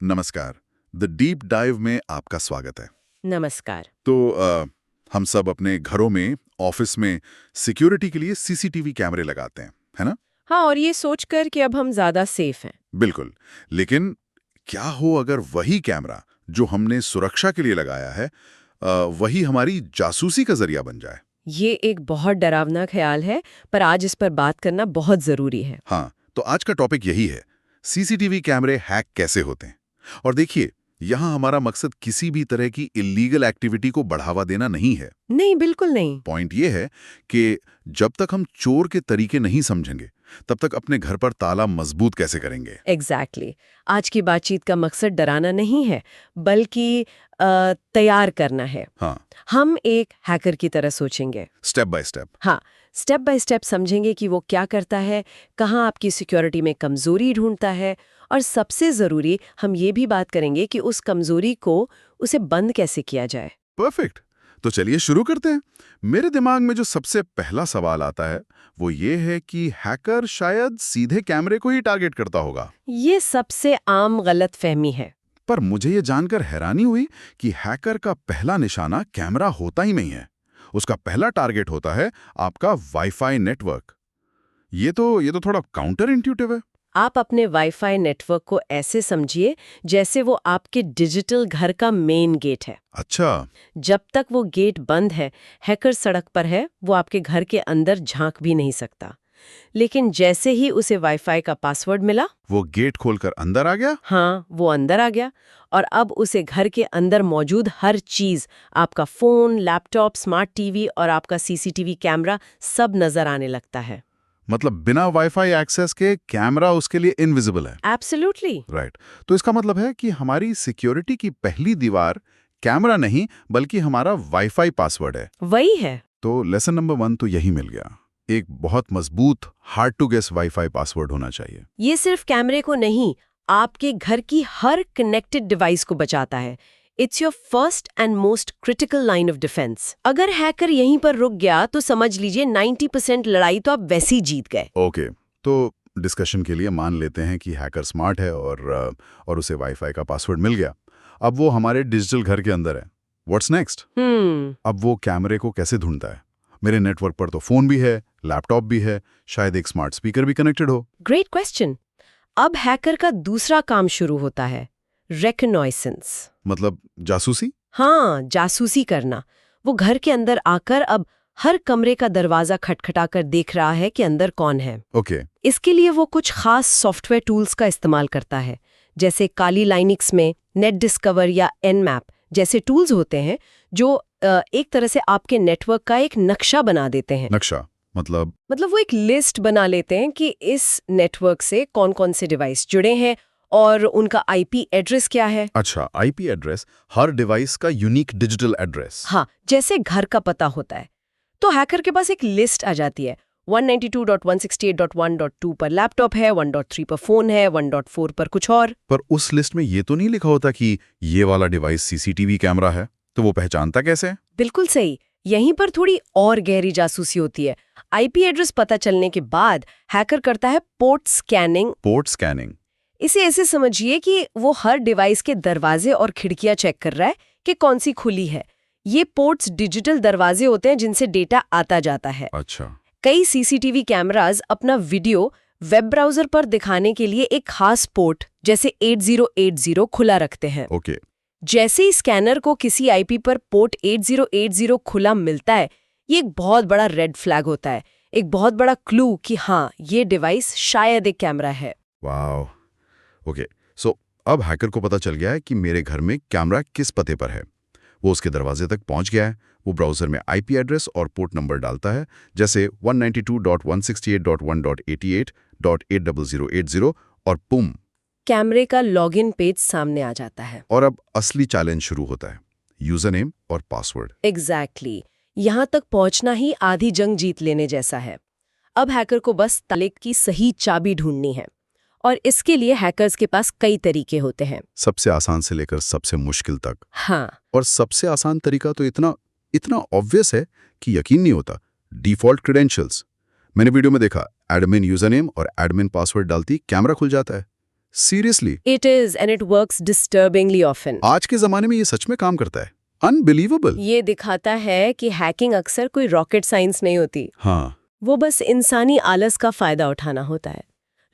नमस्कार। The deep dive में आपका स्वागत है। नमस्कार। तो हम सब अपने घरों में, ऑफिस में सिक्योरिटी के लिए सीसीटीवी कैमरे लगाते हैं, है ना? हाँ, और ये सोचकर कि अब हम ज़्यादा सेफ हैं। बिल्कुल। लेकिन क्या हो अगर वही कैमरा जो हमने सुरक्षा के लिए लगाया है, वही हमारी जासूसी का जरिया बन जाए? ये एक बहुत डरावना ख्याल है, पर आज इस पर बात करना बहुत ज़रूरी है। हाँ, तो आज का टॉपिक यही है, सीसीटीवी कैमरे हैक कैसे होते हैं। और देखिए, यहाँ हमारा मकसद किसी भी तरह की इलीगल एक्टिविटी को बढ़ावा देना नहीं है। नहीं, बिल्कुल नहीं। पॉइंट ये है कि जब तक हम चोर के तरीके नहीं समझेंगे, तब तक अपने घर पर ताला मजबूत कैसे करेंगे? एग्जैक्टली आज की बातचीत का मकसद डराना नहीं है, बल्कि तैयार करना है। हाँ, हम एक हैकर की तरह सोचेंगे। Step by step. हाँ, स्टेप बाय स्टेप समझेंगे कि वो क्या करता है, कहाँ आपकी सिक्योरिटी में कमज़ोरी ढूंढता है, और सबसे ज़रूरी हम ये भी बात करेंगे कि उस कमज़ोरी को उसे बंद कैसे किया जाए। परफेक्ट। तो चलिए शुरू करते हैं। मेरे दिमाग में जो सबसे पहला सवाल आता है, वो ये है कि हैकर शायद सीधे कैमरे को ही टारगेट करता होगा। ये सबसे आम गलतफहमी है। पर मुझे ये जानकर हैरानी हुई कि हैकर का पहला निशाना कैमरा होता ही नहीं है। उसका पहला टारगेट होता है आपका वाईफाई नेटवर्क। ये तो थोड़ा काउंटर इंट्यूटिव है। आप अपने वाईफाई नेटवर्क को ऐसे समझिए जैसे वो आपके डिजिटल घर का मेन गेट है। अच्छा। जब तक वो गेट बंद है, हैकर सड़क पर है, वो आपके घर के अंदर झांक भी नहीं सकता। लेकिन जैसे ही उसे वाईफाई का पासवर्ड मिला, वो गेट खोलकर अंदर आ गया। हाँ, वो अंदर आ गया, और अब उसे घर के अंदर मौजूद हर चीज, आपका फोन, लैपटॉप, स्मार्ट टीवी और आपका सीसीटीवी कैमरा, सब नजर आने लगता है। मतलब बिना वाईफाई एक्सेस के कैमरा उसके लिए इनविजिबल है। एब्सोल्युटली। राइट। तो इसका मतलब है कि हमारी सिक्योरिटी की पहली दीवार कैमरा नहीं, बल्कि हमारा वाईफाई पासवर्ड है। वही है। तो लेसन नंबर 1 तो यही मिल गया। एक बहुत मजबूत, hard to guess WiFi password होना चाहिए। ये सिर्फ कैमरे को नहीं, आपके घर की हर कनेक्टेड डिवाइस को बचाता है। It's your first and most critical line of defence. अगर हैकर यहीं पर रुक गया तो समझ लीजिए 90% लड़ाई तो आप वैसे ही जीत गए। ओके, तो डिस्कशन के लिए मान लेते हैं कि हैकर स्मार्ट है और उसे वाईफाई का पासवर्ड मिल गया। अब वो हमारे डिजिटल घर के अंदर है। What's next? अब वो कैमरे को कैसे ढूंढता है? मेरे नेटवर्क पर तो फोन भी है, लैपटॉप भी है, शायद एक स्मार्ट स्पीकर भी कनेक्टेड हो। Great question. अब हैकर का दूसरा काम शुरू होता है, रिकॉग्नाइसेंस। मतलब जासूसी? हाँ, जासूसी करना। वो घर के अंदर आकर अब हर कमरे का दरवाजा खटखटाकर देख रहा है कि अंदर कौन है। ओके। इसके लिए वो कुछ खास सॉफ्टवेयर टूल्स का इस्तेमाल करता है, जैसे काली लाइनिक्स में नेट डिस्कवर या एनमैप जैसे टूल्स होते हैं, जो एक तरह से आपके नेटवर्क का एक नक्शा बना देते हैं। नक्शा मतलब? मतलब वो एक लिस्ट बना लेते हैं कि इस नेटवर्क से कौन कौन से डिवाइस जुड़े हैं और उनका आईपी एड्रेस क्या है। अच्छा, आईपी एड्रेस, हर डिवाइस का यूनिक डिजिटल एड्रेस। हाँ, जैसे घर का पता होता है। तो हैकर के पास एक लिस्ट आ जाती है। 192.168.1.2 पर लैपटॉप है, 1.3 पर फोन है, 1.4 पर कुछ और। पर उस लिस्ट में ये तो नहीं लिखा होता कि ये वाला डिवाइस सीसीटीवी कैमरा है, तो वो पहचानता कैसे? बिल्कुल सही। यहीं पर थोड़ी और गहरी जासूसी होती है। आईपी एड्रेस पता चलने के बाद हैकर करता है पोर्ट स्कैनिंग। Port scanning? इसे ऐसे समझिए कि वो हर डिवाइस के दरवाजे और खिड़कियां चेक कर रहा है कि कौन सी खुली है। ये पोर्ट्स डिजिटल दरवाजे होते हैं जिनसे डेटा आता जाता है। अच्छा। कई सीसीटीवी कैमरास अपना वीडियो वेब ब्राउजर पर दिखाने के लिए एक खास पोर्ट जैसे 8080 खुला रखते हैं। ओके। जैसे ही स्कैनर को किसी आईपी पर पोर्ट 8080 खुला मिलता है, ये एक बहुत बड़ा रेड फ्लैग होता है, एक बहुत बड़ा क्लू कि हाँ, ये डिवाइस शायद एक कैमरा है। वाओ। ओके, सो अब हैकर को पता चल गया है कि मेरे घर में कैमरा किस पते पर है। वो उसके दरवाजे तक पहुंच गया है। वो ब्राउजर में आईपी एड्रेस और पोर्ट नंबर डालता है, जैसे 192.168.1.88.80080 और पुम, कैमरे का लॉगिन पेज सामने आ जाता है। और अब असली चैलेंज शुरू होता है, यूजर नेम और पासवर्ड। एग्जैक्टली। यहाँ तक पहुँचना ही आधी जंग जीत लेने जैसा है। अब हैकर को बस ताले की सही चाबी ढूंढनी है, और इसके लिए हैकर्स के पास कई तरीके होते हैं। सबसे आसान से लेकर सबसे मुश्किल तक। हाँ। और सबसे आसान तरीका तो इतना ऑब्वियस है कि यकीन नहीं होता, डिफॉल्ट क्रेडेंशियल्स। मैंने वीडियो में देखा, एडमिन यूजर नेम और एडमिन पासवर्ड डालती कैमरा खुल जाता है। Seriously? It is and it works disturbingly often. आज के जमाने में ये सच में काम करता है? अनबिलीवेबल। ये दिखाता है कि हैकिंग अक्सर कोई रॉकेट साइंस नहीं होती, हाँ, वो बस इंसानी आलस का फायदा उठाना होता है।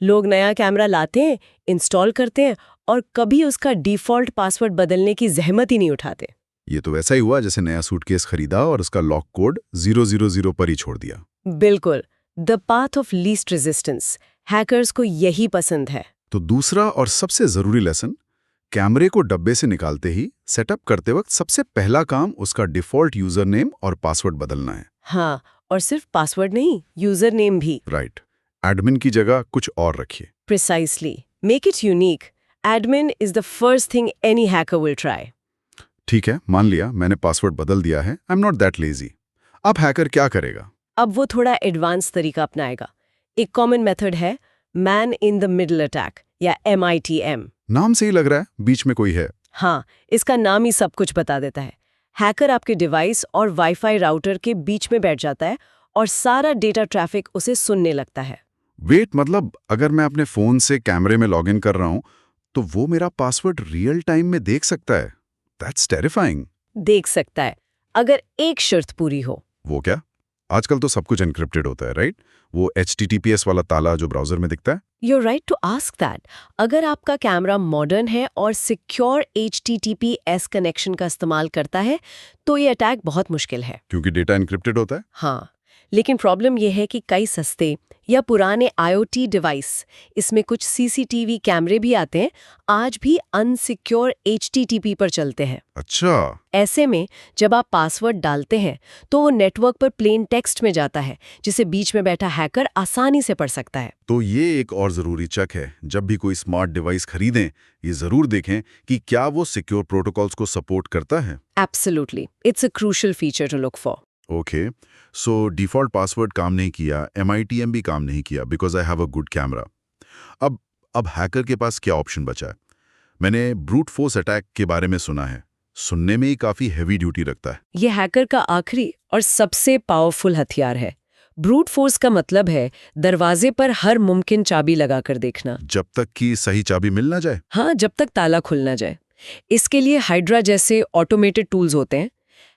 लोग नया कैमरा लाते हैं, इंस्टॉल करते हैं और कभी उसका डिफॉल्ट पासवर्ड बदलने की जहमत ही नहीं उठाते। ये तो वैसा ही हुआ जैसे नया सूटकेस खरीदा और उसका लॉक कोड 000 पर ही छोड़ दिया। बिल्कुल, the path of least resistance. Hackers को यही पसंद है। तो दूसरा और सबसे जरूरी लेसन, कैमरे को डब्बे से निकालते ही सेटअप करते वक्त सबसे पहला काम उसका डिफॉल्ट यूजर नेम और पासवर्ड बदलना है। हाँ, और सिर्फ पासवर्ड नहीं, यूजर नेम भी। राइट। एडमिन की जगह कुछ और रखिए। Precisely. Make it unique. Admin is the first thing any hacker will try. ठीक है, मान लिया मैंने पासवर्ड बदल दिया है। I am not that lazy. अब हैकर क्या करेगा? अब वो थोड़ा एडवांस तरीका अपनाएगा। एक कॉमन मेथड है man in the middle attack या MITM। नाम से ही लग रहा है बीच में कोई है। हाँ, इसका नाम ही सब कुछ बता देता है। हैकर आपके डिवाइस और वाईफाई राउटर के बीच में बैठ जाता है और सारा डेटा ट्रैफिक उसे सुनने लगता है। वेट, मतलब अगर मैं अपने फोन से कैमरे में लॉगिन कर रहा हूं तो वो मेरा पासवर्ड रियल टाइम में देख सकता है? That's terrifying. देख सकता है, अगर एक शर्त पूरी हो। वो क्या? आजकल तो सब कुछ एन्क्रिप्टेड होता है, राइट? वो HTTPS वाला ताला जो ब्राउजर में दिखता है। You're right to ask that। अगर आपका कैमरा मॉडर्न है और सिक्योर HTTPS कनेक्शन का इस्तेमाल करता है तो ये अटैक बहुत मुश्किल है। क्योंकि डेटा एन्क्रिप्टेड होता है। हाँ, लेकिन प्रॉब्लम यह है कि कई सस्ते या पुराने IoT डिवाइस, इसमें कुछ CCTV कैमरे भी आते हैं, आज भी अनसिक्योर HTTP पर चलते हैं। अच्छा। ऐसे में जब आप पासवर्ड डालते हैं तो वो नेटवर्क पर प्लेन टेक्स्ट में जाता है, जिसे बीच में बैठा हैकर आसानी से पढ़ सकता है। तो ये एक और जरूरी चेक है, जब भी कोई स्मार्ट डिवाइस खरीदें ये जरूर देखें कि क्या वो सिक्योर प्रोटोकॉल्स को सपोर्ट करता है। Absolutely, it's a crucial feature to look for। Okay, so default password काम नहीं किया, MITM भी काम नहीं किया because I have a good camera. अब हैकर के पास क्या ऑप्शन बचा है? मैंने ब्रूट फोर्स अटैक के बारे में सुना है, सुनने में ही काफी हैवी ड्यूटी रखता है। ये हैकर का आखिरी और सबसे पावरफुल हथियार है। ब्रूट फोर्स का मतलब है दरवाजे पर हर मुमकिन चाबी लगाकर देखना, जब तक कि सही चाबी मिल ना जाए। हाँ, जब तक ताला खुल ना जाए। इसके लिए हाइड्रा जैसे ऑटोमेटेड टूल्स होते हैं।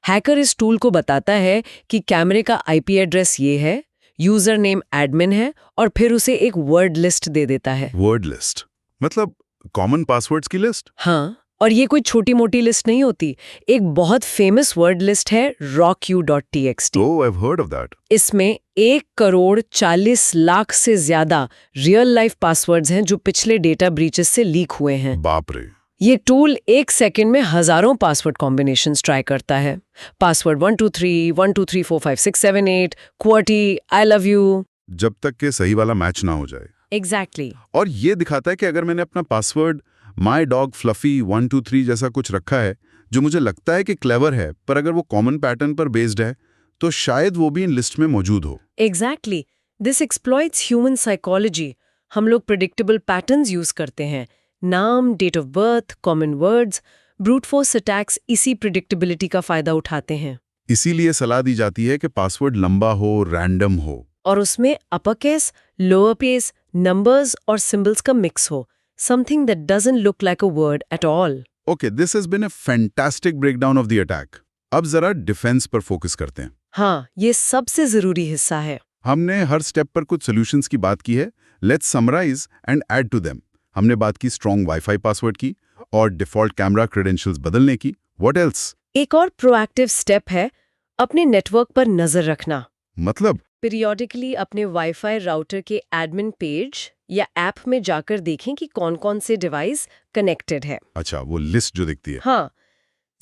हैकर इस टूल को बताता है कि कैमरे का IP एड्रेस ये है, यूजर नेम एडमिन है, और फिर उसे एक वर्ड लिस्ट दे देता है। वर्ड लिस्ट मतलब कॉमन पासवर्ड्स की लिस्ट? हाँ, और ये कोई छोटी मोटी लिस्ट नहीं होती। एक बहुत फेमस वर्ड लिस्ट है rocku.txt। Oh, I have heard of that. इसमें 1,40,40,00,000 से ज्यादा रियल लाइफ पासवर्ड्स हैं जो पिछले डेटा ब्रीचेस से लीक हुए हैं। बाप रे। ये टूल 1 सेकंड में हजारों पासवर्ड कॉम्बिनेशंस ट्राई करता है। Password 123, 1234567 QWERTY, I love you। जब तक के सही वाला मैच ना हो जाए। एग्जैक्टली। और ये दिखाता है कि अगर मैंने अपना पासवर्ड माई डॉग फ्लफी 123 जैसा कुछ रखा है जो मुझे लगता है कि क्लेवर है, पर अगर वो कॉमन पैटर्न पर बेस्ड है तो शायद वो भी इन लिस्ट में मौजूद हो। Exactly, this exploits human psychology. हम लोग प्रेडिक्टेबल पैटर्न्स यूज करते हैं, नाम, date of birth, common words. Brute force attacks इसी प्रिडिक्टेबिलिटी का फायदा उठाते हैं। इसीलिए सलाह दी जाती है कि पासवर्ड लंबा हो, रैंडम हो, और उसमें upper case, lower case, numbers और सिंबल्स का मिक्स हो, something that doesn't look like a word at all. Okay, this has been a fantastic breakdown of the attack. अब जरा डिफेंस पर फोकस करते हैं। हाँ, ये सबसे जरूरी हिस्सा है। हमने हर स्टेप पर कुछ सॉल्यूशंस की बात की है। Let's summarise and add to them. हमने बात की स्ट्रॉन्ग वाईफाई पासवर्ड की और डिफॉल्ट कैमरा क्रेडेंशियल्स बदलने की। What else? एक और प्रोएक्टिव स्टेप है अपने नेटवर्क पर नजर रखना। मतलब पीरियोडिकली अपने वाईफाई राउटर के एडमिन पेज या ऐप में जाकर देखें कि कौन-कौन से डिवाइस कनेक्टेड है। अच्छा, वो लिस्ट जो दिखती है। हाँ,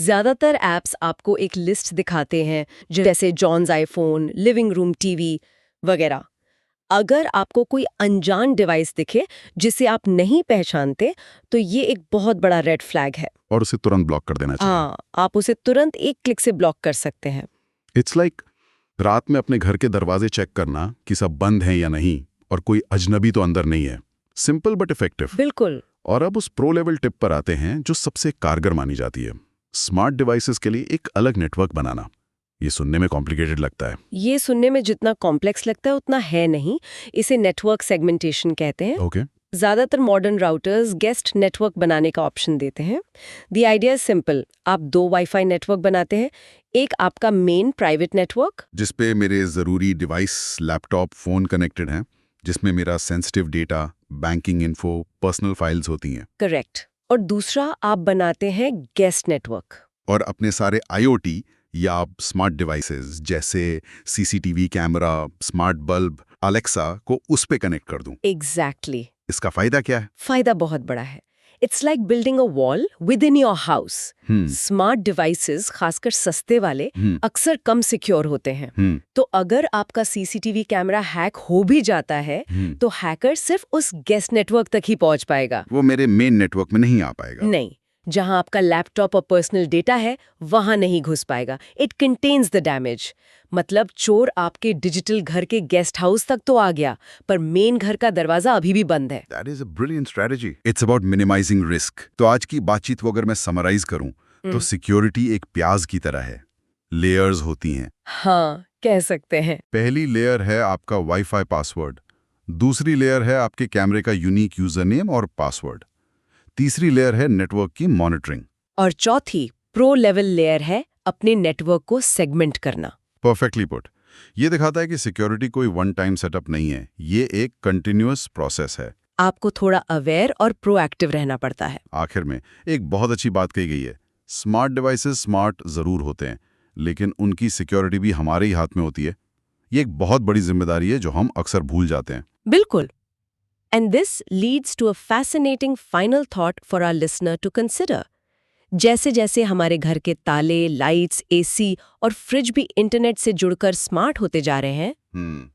ज्यादातर ऐप्स आपको एक लिस्ट दिखाते हैं, जैसे John's iPhone, living room TV वगैरह। अगर आपको कोई अनजान डिवाइस दिखे जिसे आप नहीं पहचानते, तो ये एक बहुत बड़ा रेड फ्लैग है और उसे तुरंत ब्लॉक कर देना चाहिए। हाँ, आप उसे तुरंत एक क्लिक से ब्लॉक कर सकते हैं। इट्स लाइक रात में अपने घर के दरवाजे चेक करना कि सब बंद हैं या नहीं और कोई अजनबी तो अंदर नहीं है। Simple but effective. बिल्कुल। और अब उस प्रो लेवल टिप पर आते हैं जो सबसे कारगर मानी जाती है। स्मार्ट डिवाइसेस के लिए एक अलग नेटवर्क बनाना। ये सुनने में कॉम्प्लिकेटेड लगता है। ये सुनने में जितना कॉम्प्लेक्स लगता है उतना है नहीं। इसे नेटवर्क सेगमेंटेशन कहते हैं। ओके। ज़्यादातर मॉडर्न राउटर्स गेस्ट नेटवर्क बनाने का ऑप्शन देते हैं। द आइडिया इज सिंपल, आप 2 वाईफाई नेटवर्क बनाते हैं, एक आपका मेन प्राइवेट नेटवर्क, जिसपे मेरे ज़रूरी डिवाइस, लैपटॉप, फ़ोन कनेक्टेड हैं, जिसमें मेरा sensitive data, banking info, personal files होती हैं। करेक्ट, और दूसरा आप बनाते हैं गेस्ट नेटवर्क। और अपने सारे IoT या स्मार्ट डिवाइसेस जैसे CCTV camera, smart bulb, Alexa को उस पे कनेक्ट कर दूं। एग्जैक्टली। इसका फायदा क्या है? फायदा बहुत बड़ा है। It's like building a wall with in your house. Smart devices, खासकर सस्ते वाले, अक्सर कम सिक्योर होते हैं। तो अगर आपका CCTV कैमरा हैक हो भी जाता है तो हैकर सिर्फ उस गेस्ट नेटवर्क तक ही पहुंच पाएगा। वो मेरे मेन नेटवर्क में नहीं आ पाएगा। नहीं, जहां आपका लैपटॉप और पर्सनल डेटा है वहां नहीं घुस पाएगा। It contains the damage. मतलब चोर आपके डिजिटल घर के गेस्ट हाउस तक तो आ गया, पर मेन घर का दरवाजा अभी भी बंद है। That is a brilliant strategy. It's about minimizing risk. तो आज की बातचीत को अगर मैं समराइज करूं तो सिक्योरिटी एक प्याज की तरह है। लेयर्स होती हैं। हाँ, कह सकते हैं। पहली लेयर है आपका वाईफाई पासवर्ड, दूसरी लेयर है आपके कैमरे का यूनिक यूजर नेम और पासवर्ड, तीसरी लेयर है नेटवर्क की मॉनिटरिंग, और चौथी प्रो लेवल लेयर है अपने नेटवर्क को सेगमेंट करना। Perfectly put. ये दिखाता है कि सिक्योरिटी कोई वन टाइम सेटअप नहीं है, ये एक कंटिन्यूअस प्रोसेस है। आपको थोड़ा अवेयर और प्रोएक्टिव रहना पड़ता है। आखिर में एक बहुत अच्छी बात कही गई है, स्मार्ट डिवाइसेस स्मार्ट जरूर होते हैं, लेकिन उनकी सिक्योरिटी भी हमारे ही हाथ में होती है। ये एक बहुत बड़ी जिम्मेदारी है जो हम अक्सर भूल जाते हैं। बिल्कुल। And this leads to a fascinating final thought for our listener to consider. जैसे जैसे हमारे घर के ताले, लाइट्स, AC और फ्रिज भी इंटरनेट से जुड़कर स्मार्ट होते जा रहे हैं,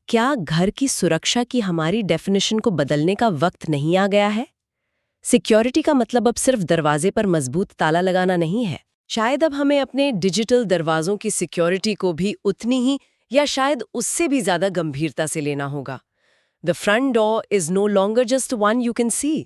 क्या घर की सुरक्षा की हमारी डेफिनेशन को बदलने का वक्त नहीं आ गया है? सिक्योरिटी का मतलब अब सिर्फ दरवाजे पर मजबूत ताला लगाना नहीं है। शायद अब हमें अपने डिजिटल दरवाजों की सिक्योरिटी को भी उतनी ही या शायद उससे भी ज्यादा गंभीरता से लेना होगा। The front door is no longer just one you can see.